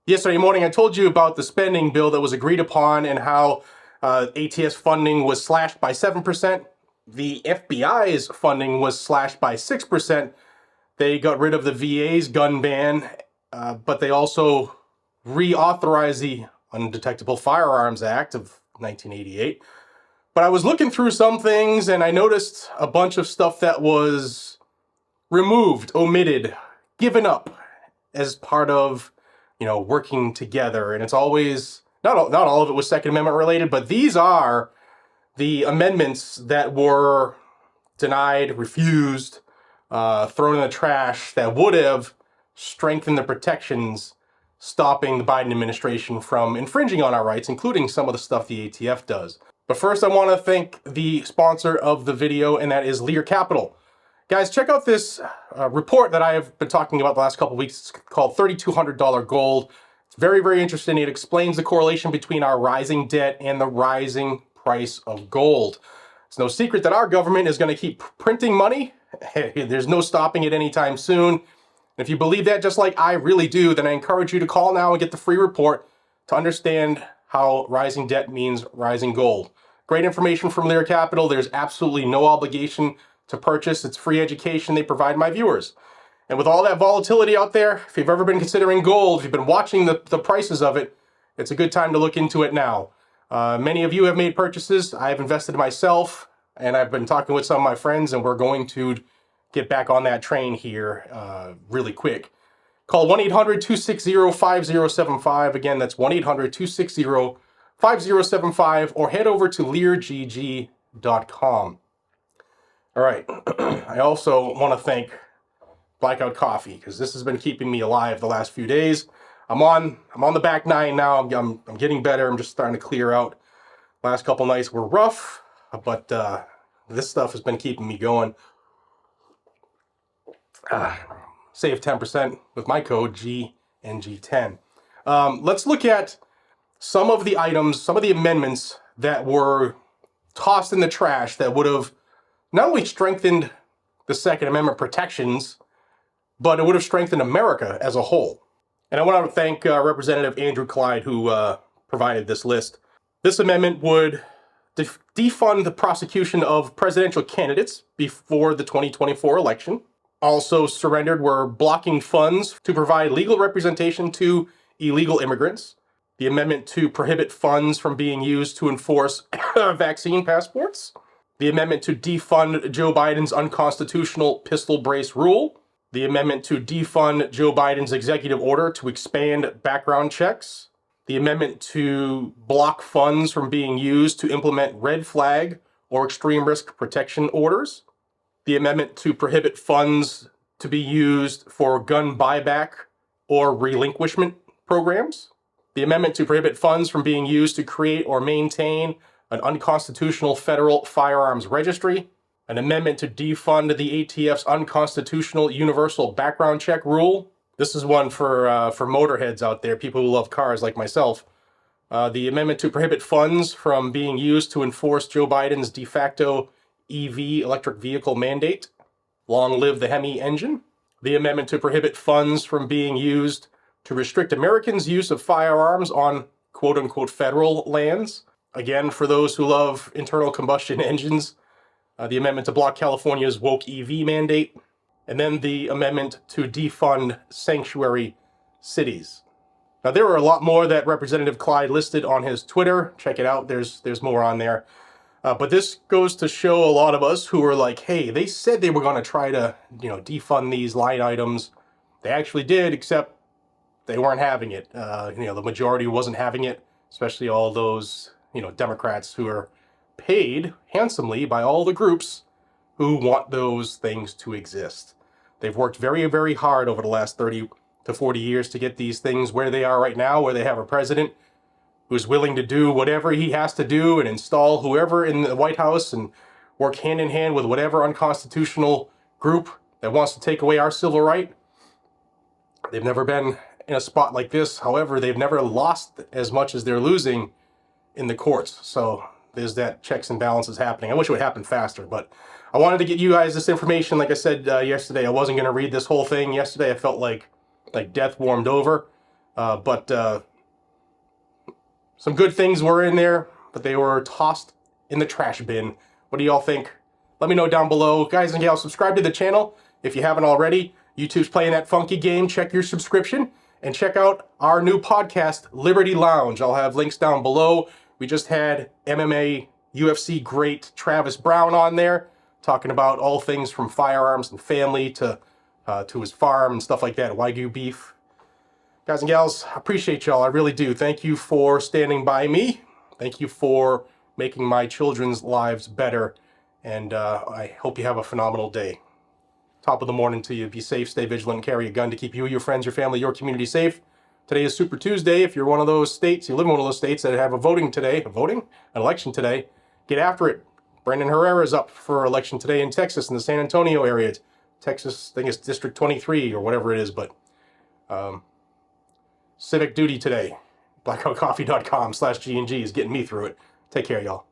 Yesterday morning, I told you about the spending bill that was agreed upon and how ATS funding was slashed by 7%. The FBI's funding was slashed by 6%. They got rid of the VA's gun ban, but they also reauthorized the Undetectable Firearms Act of 1988. But I was looking through some things and I noticed a bunch of stuff that was removed, omitted, given up as part of working together. And it's always, not all of it was Second Amendment related, but these are the amendments that were denied, refused, thrown in the trash that would have strengthened the protections, stopping the Biden administration from infringing on our rights, including some of the stuff the ATF does. But first, I want to thank the sponsor of the video, and that is Lear Capital. Guys, check out this report that I have been talking about the last couple of weeks. It's called $3,200 Gold. It's very, very interesting. It explains the correlation between our rising debt and the rising price of gold. It's no secret that our government is going to keep printing money. There's no stopping it anytime soon. If you believe that, just like I really do, then I encourage you to call now and get the free report to understand how rising debt means rising gold. Great information from Lear Capital. There's absolutely no obligation to purchase. It's free education they provide my viewers. And with all that volatility out there, if you've ever been considering gold, if you've been watching the prices of it, it's a good time to look into it now. Many of you have made purchases. I've invested in myself, and I've been talking with some of my friends, and we're going to get back on that train here really quick. Call 1-800-260-5075. Again, that's 1-800-260-5075, or head over to leargg.com. All right. I also want to thank Blackout Coffee, because this has been keeping me alive the last few days. I'm on the back nine now. I'm getting better. I'm just starting to clear out. Last couple nights were rough, but this stuff has been keeping me going. Save 10% with my code GNG10. Let's look at some of the items, some of the amendments that were tossed in the trash that would have not only strengthened the Second Amendment protections, but it would have strengthened America as a whole. And I want to thank Representative Andrew Clyde, who provided this list. This amendment would defund the prosecution of presidential candidates before the 2024 election. Also surrendered were blocking funds to provide legal representation to illegal immigrants. The amendment to prohibit funds from being used to enforce vaccine passports. The amendment to defund Joe Biden's unconstitutional pistol brace rule. The amendment to defund Joe Biden's executive order to expand background checks. The amendment to block funds from being used to implement red flag or extreme risk protection orders. The amendment to prohibit funds to be used for gun buyback or relinquishment programs. The amendment to prohibit funds from being used to create or maintain an unconstitutional federal firearms registry, an amendment to defund the ATF's unconstitutional universal background check rule. This is one for motorheads out there, people who love cars like myself. The amendment to prohibit funds from being used to enforce Joe Biden's de facto EV electric vehicle mandate. Long live the Hemi engine. The amendment to prohibit funds from being used to restrict Americans' use of firearms on quote-unquote federal lands. Again, for those who love internal combustion engines, the amendment to block California's woke EV mandate, and then the amendment to defund sanctuary cities. Now, there were a lot more that Representative Clyde listed on his Twitter. Check it out. There's more on there. But this goes to show a lot of us who are like, hey, they said they were going to try to, defund these line items. They actually did, except they weren't having it. The majority wasn't having it, especially all those Democrats who are paid handsomely by all the groups who want those things to exist. They've worked very, very hard over the last 30 to 40 years to get these things where they are right now, where they have a president who's willing to do whatever he has to do and install whoever in the White House and work hand in hand with whatever unconstitutional group that wants to take away our civil right. They've never been in a spot like this. However, they've never lost as much as they're losing in the courts. So there's that checks and balances happening. I wish it would happen faster, but I wanted to get you guys this information. Like I said yesterday, I wasn't going to read this whole thing yesterday. I felt like death warmed over. But some good things were in there, but they were tossed in the trash bin. What do y'all think? Let me know down below. Guys and gals, subscribe to the channel if you haven't already. YouTube's playing that funky game. Check your subscription and check out our new podcast, Liberty Lounge. I'll have links down below. We just had MMA UFC great Travis Brown on there, talking about all things from firearms and family to his farm and stuff like that, Wagyu beef. Guys and gals, I appreciate y'all. I really do. Thank you for standing by me. Thank you for making my children's lives better. And I hope you have a phenomenal day. Top of the morning to you. Be safe, stay vigilant, and carry a gun to keep you, your friends, your family, your community safe. Today is Super Tuesday. If you're one of those states, you live in one of those states that have an election today, get after it. Brandon Herrera's up for election today in Texas, in the San Antonio area. Texas, I think it's District 23 or whatever it is, but civic duty today. BlackoutCoffee.com/GNG is getting me through it. Take care, y'all.